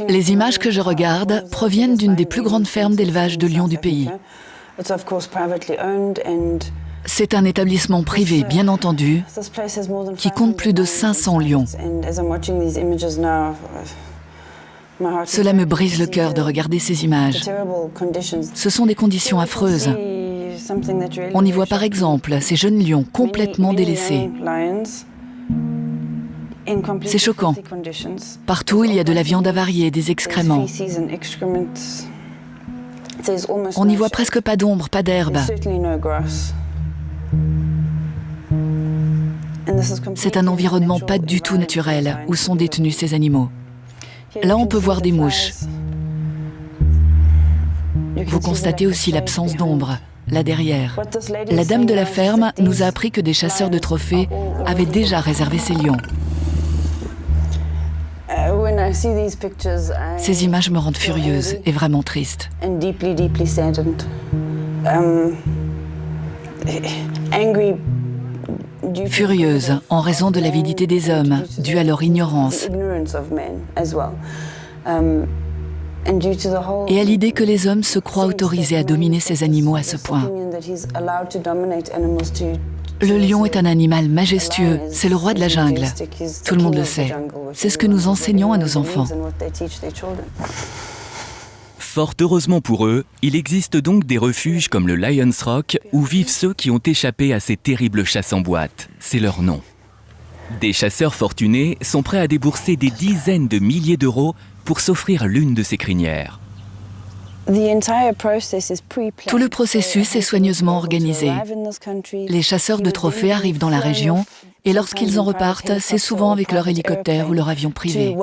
Les images que je regarde proviennent d'une des plus grandes fermes d'élevage de lions du pays. C'est un établissement privé, bien entendu, qui compte plus de 500 lions. Cela me brise le cœur de regarder ces images. Ce sont des conditions affreuses. On y voit par exemple ces jeunes lions complètement délaissés. C'est choquant. Partout, il y a de la viande avariée, des excréments. On n'y voit presque pas d'ombre, pas d'herbe. C'est un environnement pas du tout naturel où sont détenus ces animaux. Là, on peut voir des mouches. Vous constatez aussi l'absence d'ombre, là derrière. La dame de la ferme nous a appris que des chasseurs de trophées avaient déjà réservé ces lions. Ces images me rendent furieuse et vraiment triste. Furieuse en raison de l'avidité des hommes, due à leur ignorance, et à l'idée que les hommes se croient autorisés à dominer ces animaux à ce point. Le lion est un animal majestueux, c'est le roi de la jungle. Tout le monde le sait. C'est ce que nous enseignons à nos enfants. Fort heureusement pour eux, il existe donc des refuges comme le Lions Rock où vivent ceux qui ont échappé à ces terribles chasses en boîte. C'est leur nom. Des chasseurs fortunés sont prêts à débourser des dizaines de milliers d'euros pour s'offrir l'une de ces crinières. Tout le processus est soigneusement organisé. Les chasseurs de trophées arrivent dans la région et lorsqu'ils en repartent, c'est souvent avec leur hélicoptère ou leur avion privé.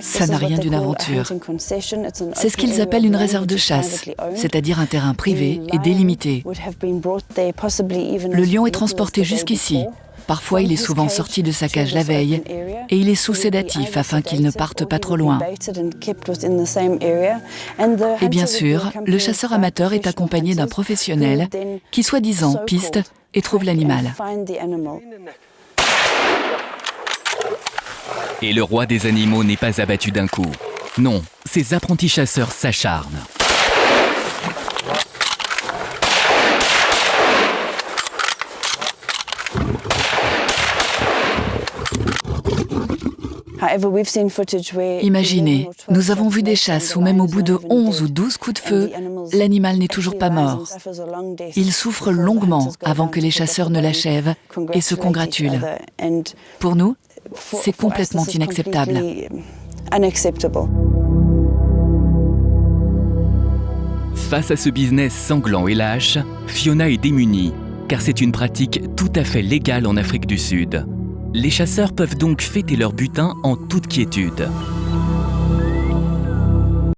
Ça n'a rien d'une aventure. C'est ce qu'ils appellent une réserve de chasse, c'est-à-dire un terrain privé et délimité. Le lion est transporté jusqu'ici. Parfois, il est souvent sorti de sa cage la veille et il est sous sédatif afin qu'il ne parte pas trop loin. Et bien sûr, le chasseur amateur est accompagné d'un professionnel qui, soi-disant, piste et trouve l'animal. Et le roi des animaux n'est pas abattu d'un coup. Non, ces apprentis chasseurs s'acharnent. Imaginez, nous avons vu des chasses où même au bout de 11 ou 12 coups de feu, l'animal n'est toujours pas mort. Il souffre longuement avant que les chasseurs ne l'achèvent et se congratulent. Pour nous, c'est complètement inacceptable. Face à ce business sanglant et lâche, Fiona est démunie, car c'est une pratique tout à fait légale en Afrique du Sud. Les chasseurs peuvent donc fêter leur butin en toute quiétude.